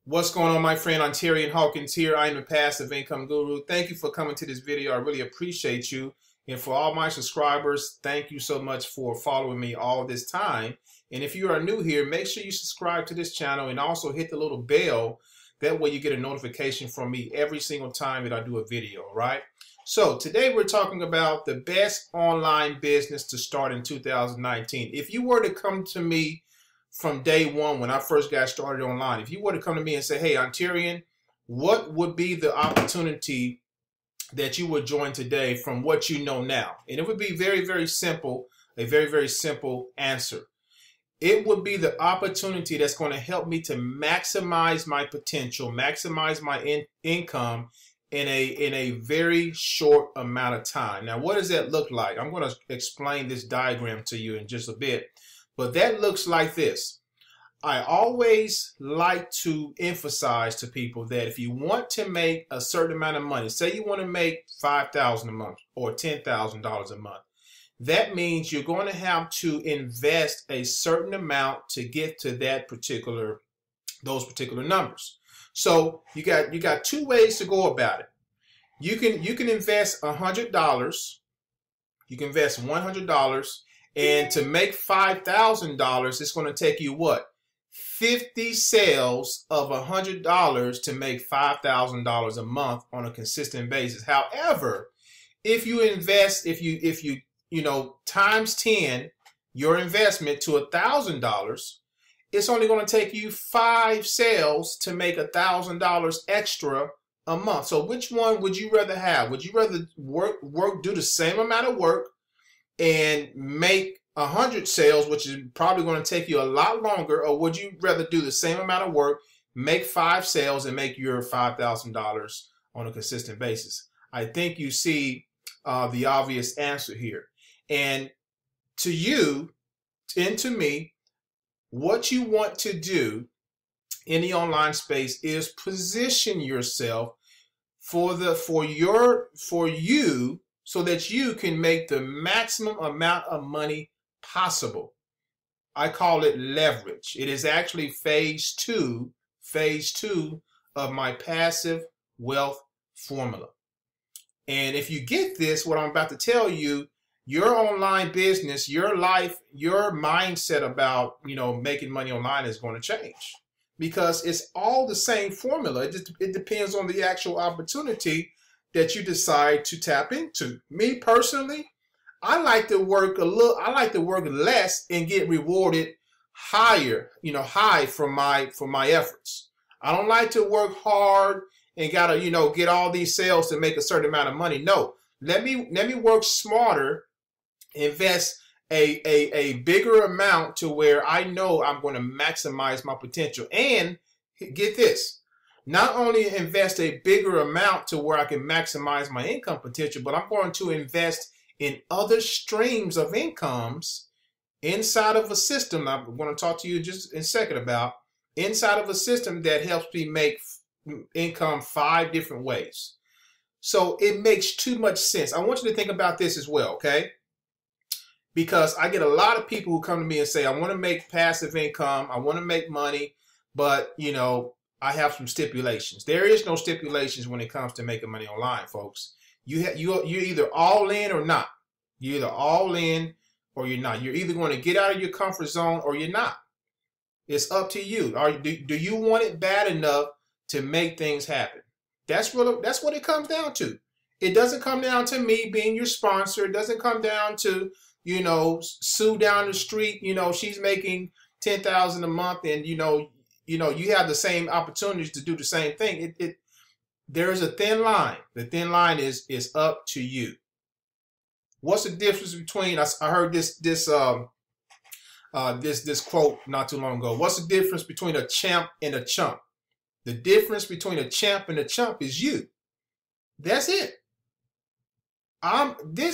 What's going on, my friend? Ontarian Hawkins here. I am a passive income guru. Thank you for coming to this video. I really appreciate you. And for all my subscribers, thank you so much for following me all this time. And if you are new here, make sure you subscribe to this channel and also hit the little bell. That way you get a notification from me every single time that I do a video, right? So today we're talking about the best online business to start in 2019. If you were to come to me from day one, when I first got started online, if you were to come to me and say, hey, Ontarian, what would be the opportunity that you would join today from what you know now? And it would be very, very simple, a very, very simple answer. It would be the opportunity that's going to help me to maximize my potential, maximize my income in a very short amount of time. Now, what does that look like? I'm going to explain this diagram to you in just a bit. But that looks like this. I always like to emphasize to people that if you want to make a certain amount of money, say you want to make $5,000 a month or $10,000 a month, that means you're going to have to invest a certain amount to get to those particular numbers. So you got two ways to go about it. You can invest $100. You can invest $100. And to make $5,000, it's going to take you what? 50 sales of $100 to make $5,000 a month on a consistent basis. However, if you invest, if you times 10 your investment to $1,000, it's only going to take you 5 sales to make $1,000 extra a month. So which one would you rather have? Would you rather do the same amount of work and make 100 sales, which is probably going to take you a lot longer, or would you rather do the same amount of work, make 5 sales, and make your $5,000 on a consistent basis? I think you see the obvious answer here. And to you and to me, what you want to do in the online space is position yourself for you so that you can make the maximum amount of money possible. I call it leverage. It is actually phase two of my passive wealth formula. And if you get this, what I'm about to tell you, your online business, your life, your mindset about, making money online is going to change, because it's all the same formula. It depends on the actual opportunity that you decide to tap into. Me personally, I like to work less and get rewarded high for my efforts. I don't like to work hard and gotta, get all these sales to make a certain amount of money. No, let me work smarter, invest a bigger amount to where I know I'm going to maximize my potential. And get this, not only invest a bigger amount to where I can maximize my income potential, but I'm going to invest in other streams of incomes inside of a system. I'm going to talk to you just in a second about inside of a system that helps me make income 5 different ways. So it makes too much sense. I want you to think about this as well, okay? Because I get a lot of people who come to me and say, I want to make passive income, I want to make money, but I have some stipulations. There is no stipulations when it comes to making money online, folks. You're either all in or not. You're either all in or you're not. You're either going to get out of your comfort zone or you're not. It's up to you. Do you want it bad enough to make things happen? That's what it comes down to. It doesn't come down to me being your sponsor. It doesn't come down to, Sue down the street, she's making $10,000 a month, and you have the same opportunities to do the same thing. There is a thin line. The thin line is up to you. What's the difference between? I heard this quote not too long ago. What's the difference between a champ and a chump? The difference between a champ and a chump is you. That's it. I've been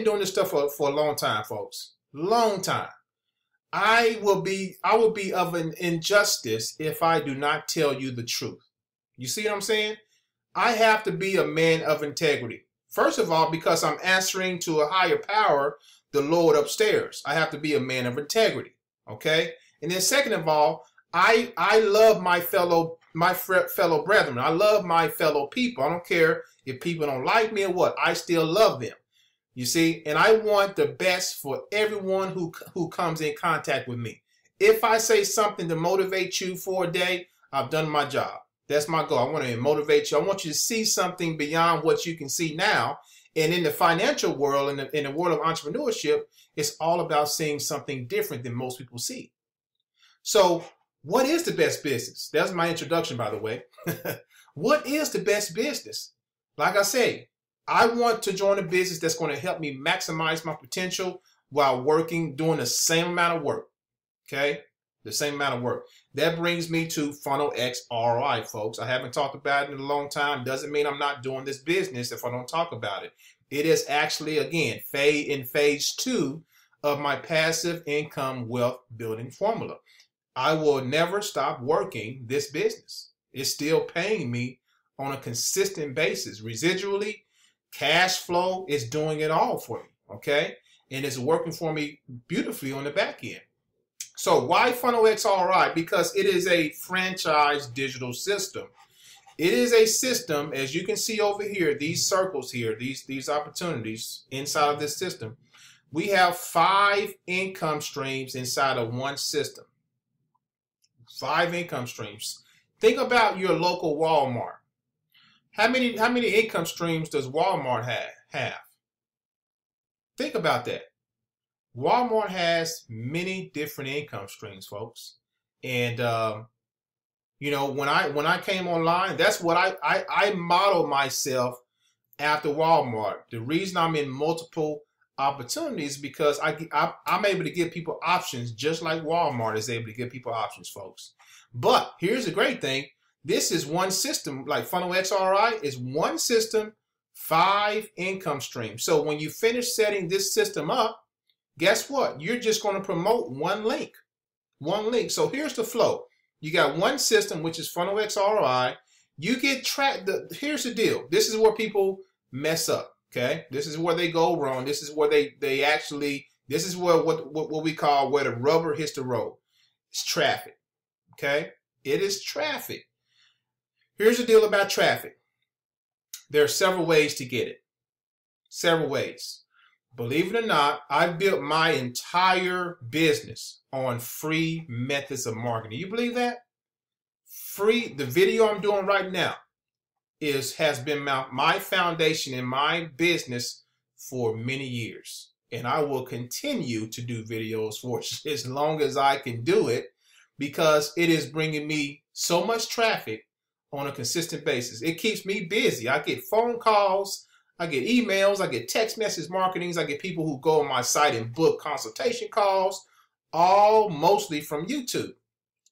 doing this stuff for a long time, folks. Long time. I will be of an injustice if I do not tell you the truth. You see what I'm saying? I have to be a man of integrity. First of all, because I'm answering to a higher power, the Lord upstairs. I have to be a man of integrity. Okay? And then second of all, I love my fellow brethren. I love my fellow people. I don't care if people don't like me or what. I still love them. You see, and I want the best for everyone who comes in contact with me. If I say something to motivate you for a day, I've done my job. That's my goal. I want to motivate you. I want you to see something beyond what you can see now. And in the financial world, in the world of entrepreneurship, it's all about seeing something different than most people see. So what is the best business? That's my introduction, by the way. What is the best business? Like I say, I want to join a business that's going to help me maximize my potential while doing the same amount of work. Okay? The same amount of work. That brings me to Funnel X ROI, folks. I haven't talked about it in a long time. Doesn't mean I'm not doing this business if I don't talk about it. It is actually, again, in phase 2 of my passive income wealth building formula. I will never stop working this business. It's still paying me on a consistent basis. Residually, cash flow is doing it all for me, okay? And it's working for me beautifully on the back end. So why Funnel X ROI? Because it is a franchise digital system. It is a system, as you can see over here, these circles here, these opportunities inside of this system. We have 5 income streams inside of one system. 5 income streams. Think about your local Walmart. How many income streams does Walmart have? Think about that. Walmart has many different income streams, folks. And you know, when I came online, that's what I model myself after Walmart. The reason I'm in multiple opportunities is because I'm able to give people options just like Walmart is able to give people options, folks. But here's the great thing. This is one system, like Funnel X ROI is one system, 5 income streams. So when you finish setting this system up, guess what? You're just going to promote one link. One link. So here's the flow. You got one system, which is Funnel X ROI. You get tracked. Here's the deal. This is where people mess up. Okay. This is where they go wrong. This is where this is where what we call where the rubber hits the road. It's traffic. Okay. It is traffic. Here's the deal about traffic. There are several ways to get it. Several ways. Believe it or not, I built my entire business on free methods of marketing. You believe that? Free. The video I'm doing right now has been my foundation in my business for many years. And I will continue to do videos for as long as I can do it because it is bringing me so much traffic on a consistent basis. It keeps me busy. I get phone calls. I get emails, I get text message marketings, I get people who go on my site and book consultation calls, all mostly from YouTube.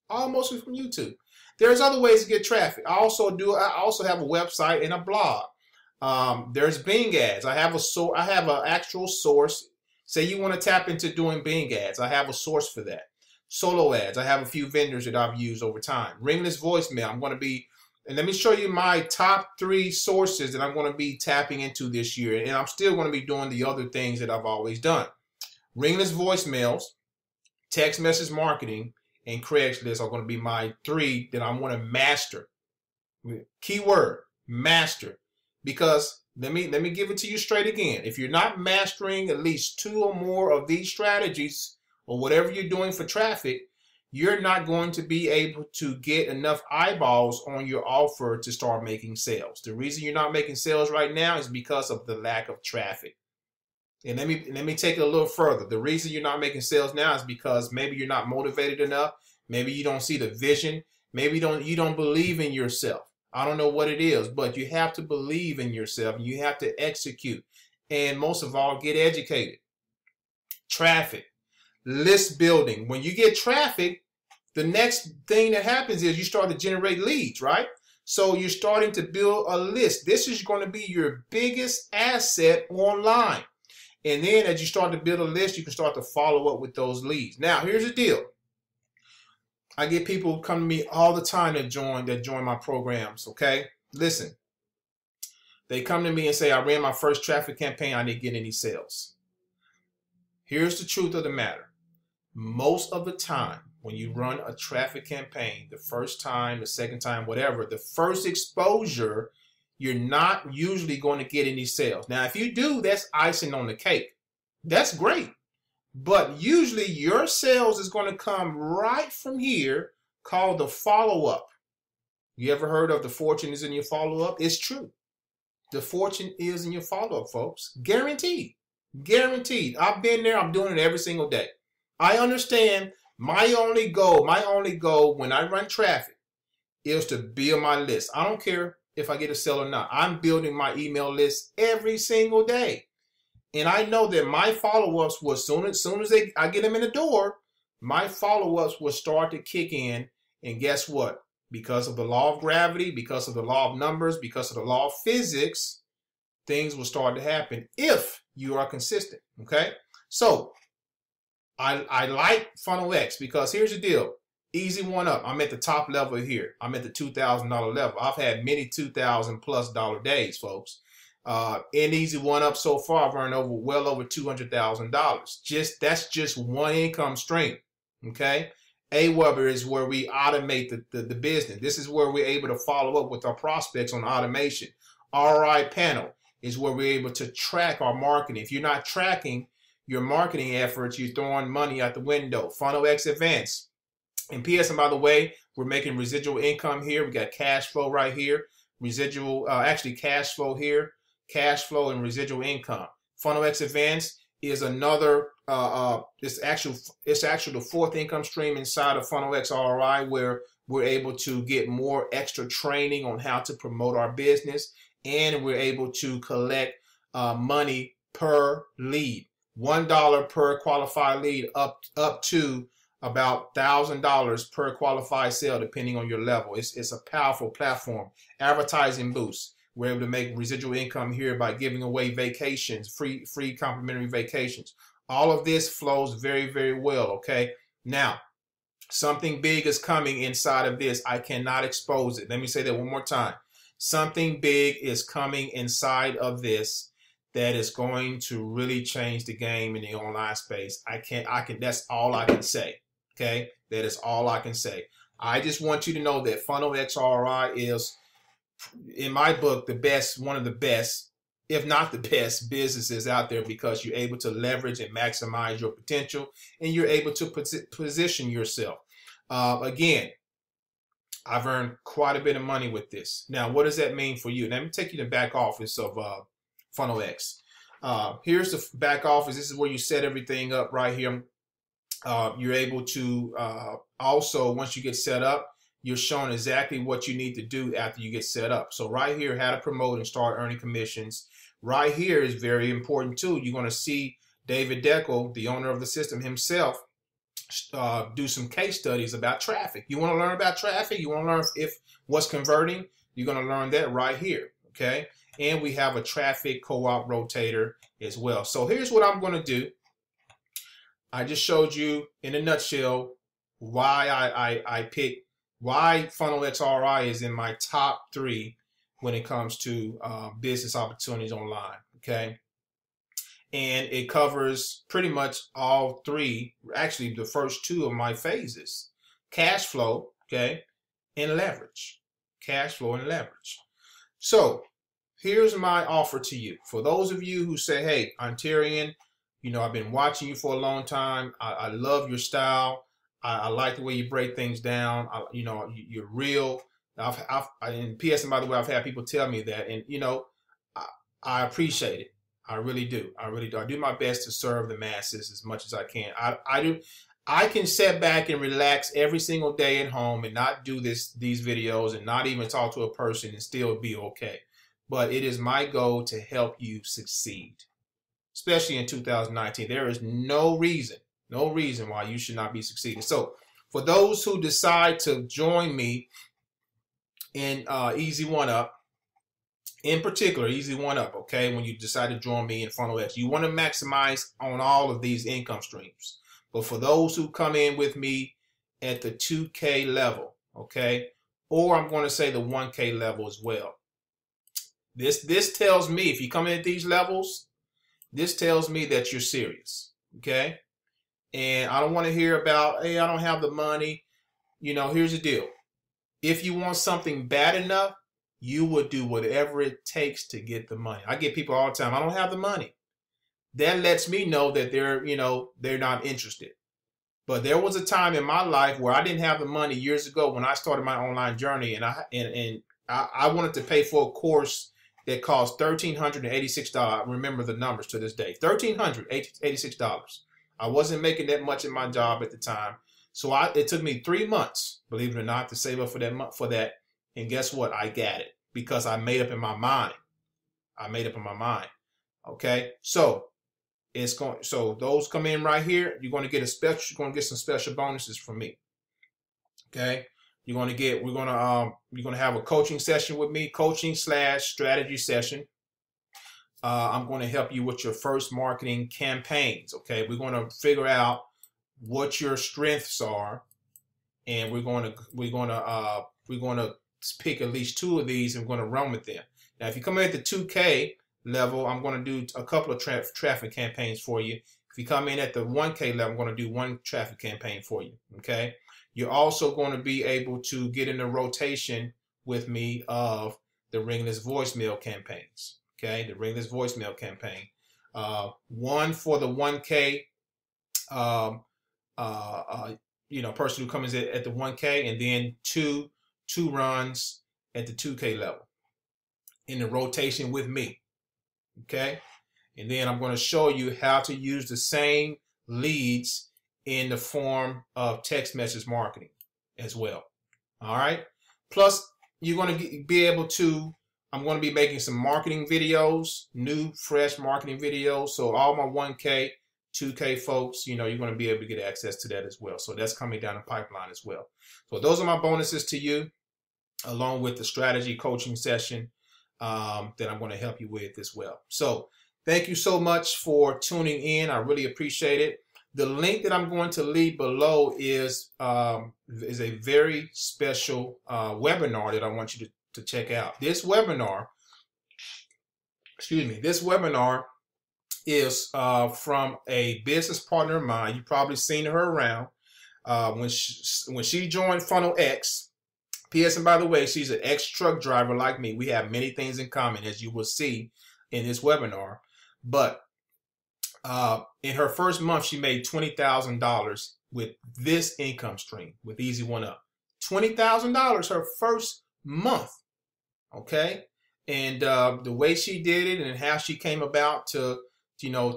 All mostly from YouTube. There's other ways to get traffic. I also have a website and a blog. There's Bing ads. I have an actual source. Say you want to tap into doing Bing ads. I have a source for that. Solo ads. I have a few vendors that I've used over time. Ringless voicemail. I'm going to be And let me show you my top 3 sources that I'm going to be tapping into this year. And I'm still going to be doing the other things that I've always done. Ringless voicemails, text message marketing, and Craigslist are going to be my 3 that I want to master. Keyword, master. Because let me give it to you straight again. If you're not mastering at least 2 or more of these strategies or whatever you're doing for traffic, you're not going to be able to get enough eyeballs on your offer to start making sales. The reason you're not making sales right now is because of the lack of traffic. And let me take it a little further. The reason you're not making sales now is because maybe you're not motivated enough. Maybe you don't see the vision. Maybe you don't believe in yourself. I don't know what it is, but you have to believe in yourself. And you have to execute. And most of all, get educated. Traffic. List building. When you get traffic, the next thing that happens is you start to generate leads, right? So you're starting to build a list. This is going to be your biggest asset online. And then as you start to build a list, you can start to follow up with those leads. Now, here's the deal. I get people come to me all the time that join my programs, okay? Listen, they come to me and say, I ran my first traffic campaign, I didn't get any sales. Here's the truth of the matter. Most of the time, when you run a traffic campaign, the first time, the second time, whatever, the first exposure, you're not usually going to get any sales. Now, if you do, that's icing on the cake. That's great. But usually your sales is going to come right from here, called the follow-up. You ever heard of the fortune is in your follow-up? It's true. The fortune is in your follow-up, folks. Guaranteed. Guaranteed. I've been there. I'm doing it every single day. I understand my only goal when I run traffic is to build my list. I don't care if I get a sale or not. I'm building my email list every single day. And I know that my follow-ups will, as soon as I get them in the door, my follow-ups will start to kick in. And guess what? Because of the law of gravity, because of the law of numbers, because of the law of physics, things will start to happen if you are consistent. Okay? So I like Funnel X because here's the deal. Easy one up. I'm at the top level here. I'm at the $2,000 level. I've had many $2,000+ days, folks. In Easy One Up so far, I've earned well over $200,000. That's just one income stream. Okay? AWeber is where we automate the business. This is where we're able to follow up with our prospects on automation. ROI Panel is where we're able to track our marketing. If you're not tracking your marketing efforts, you're throwing money out the window. Funnel X Advanced. And PS, and by the way, we're making residual income here. We got cash flow right here. Residual, actually cash flow here. Cash flow and residual income. Funnel X Advanced is another, it's actually the fourth income stream inside of Funnel X ROI, where we're able to get more extra training on how to promote our business, and we're able to collect money per lead. $1 per qualified lead up to about $1,000 per qualified sale, depending on your level. It's a powerful platform. Advertising boost. We're able to make residual income here by giving away vacations, free complimentary vacations. All of this flows very, very well, okay? Now, something big is coming inside of this. I cannot expose it. Let me say that one more time. Something big is coming inside of this that is going to really change the game in the online space. That's all I can say, okay? That is all I can say. I just want you to know that Funnel X ROI is, in my book, the best, one of the best, if not the best businesses out there, because you're able to leverage and maximize your potential, and you're able to position yourself. Again, I've earned quite a bit of money with this. Now, what does that mean for you? Let me take you to the back office of Funnel X. Here's the back office. This is where you set everything up right here. You're able to also, once you get set up, you're shown exactly what you need to do after you get set up. So right here, how to promote and start earning commissions. Right here is very important too. You're going to see David Dekel, the owner of the system himself, do some case studies about traffic. You want to learn about traffic? You want to learn if what's converting? You're going to learn that right here, okay? And we have a traffic co-op rotator as well. So here's what I'm going to do. I just showed you in a nutshell why I picked, why Funnel X ROI is in my top 3 when it comes to business opportunities online, okay? And it covers pretty much all 3, actually the first 2 of my phases. Cash flow, okay, and leverage. Cash flow and leverage. So here's my offer to you. For those of you who say, hey, Ontarian, you know, I've been watching you for a long time. I love your style. I like the way you break things down. You know, you're real. And PS, and by the way, I've had people tell me that, and you know, I appreciate it. I really do. I really do. I do my best to serve the masses as much as I can. I can sit back and relax every single day at home and not do these videos and not even talk to a person and still be okay. But it is my goal to help you succeed, especially in 2019. There is no reason why you should not be succeeding. So for those who decide to join me in Easy One Up, in particular, Easy One Up, okay, when you decide to join me in Funnel X, you want to maximize on all of these income streams. But for those who come in with me at the 2K level, okay, or I'm going to say the 1K level as well, this tells me, if you come in at these levels, this tells me that you're serious, okay? And I don't want to hear about, hey, I don't have the money. You know, here's the deal. If you want something bad enough, you will do whatever it takes to get the money. I get people all the time, I don't have the money. That lets me know that they're not interested. But there was a time in my life where I didn't have the money years ago when I started my online journey, and I wanted to pay for a course that cost $1,386. I remember the numbers to this day. $1,386. I wasn't making that much in my job at the time. So it took me 3 months, believe it or not, to save up for that. And guess what? I got it because I made up in my mind. Okay. So those come in right here. You're going to get some special bonuses from me. Okay. You're going to have a coaching session with me, coaching/strategy session. I'm going to help you with your first marketing campaigns. Okay. We're going to figure out what your strengths are, and we're going to pick at least 2 of these and we're going to run with them. Now, if you come in at the 2K level, I'm going to do a couple of traffic campaigns for you. If you come in at the 1K level, I'm going to do 1 traffic campaign for you. Okay. You're also going to be able to get in the rotation with me of the Ringless voicemail campaigns. Okay. The Ringless voicemail campaign. One for the 1K, person who comes in at the 1K, and then two runs at the 2K level in the rotation with me. Okay. And then I'm going to show you how to use the same leads in the form of text message marketing as well. All right. Plus, you're going to be able to, I'm going to be making some marketing videos, new, fresh marketing videos. So all my 1K, 2K folks, you're going to be able to get access to that as well. So that's coming down the pipeline as well. So those are my bonuses to you, along with the strategy coaching session that I'm going to help you with as well. So thank you so much for tuning in. I really appreciate it. The link that I'm going to leave below is a very special webinar that I want you to check out. This webinar is from a business partner of mine. You've probably seen her around. When she joined Funnel X, P.S. and by the way, she's an ex-truck driver like me. We have many things in common, as you will see in this webinar. But in her first month, she made $20,000 with this income stream, with Easy One Up. $20,000 her first month. Okay. And the way she did it and how she came about to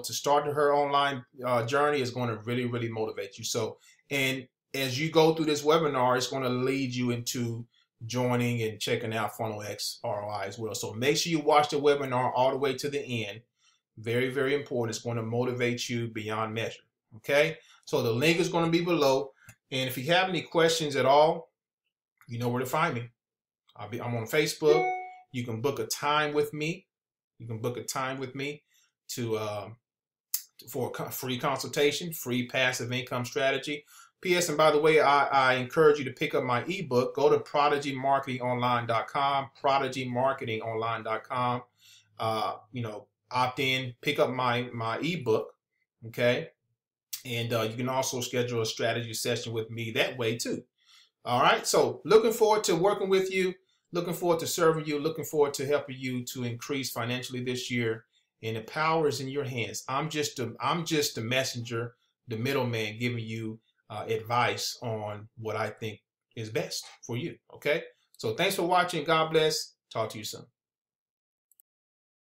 start her online journey is going to really, really motivate you. So, and as you go through this webinar, it's going to lead you into joining and checking out Funnel X ROI as well. So make sure you watch the webinar all the way to the end. Very, very important. It's going to motivate you beyond measure. Okay. So the link is going to be below. And if you have any questions at all, you know where to find me. I'm on Facebook. You can book a time with me. For a free consultation, free passive income strategy. P.S. and by the way, I encourage you to pick up my ebook. Go to prodigymarketingonline.com, prodigymarketingonline.com. Opt in, pick up my ebook. Okay. And you can also schedule a strategy session with me that way too. All right. So looking forward to working with you, looking forward to serving you, looking forward to helping you to increase financially this year. And the power is in your hands. I'm just the messenger, the middleman, giving you advice on what I think is best for you. Okay. So thanks for watching. God bless. Talk to you soon.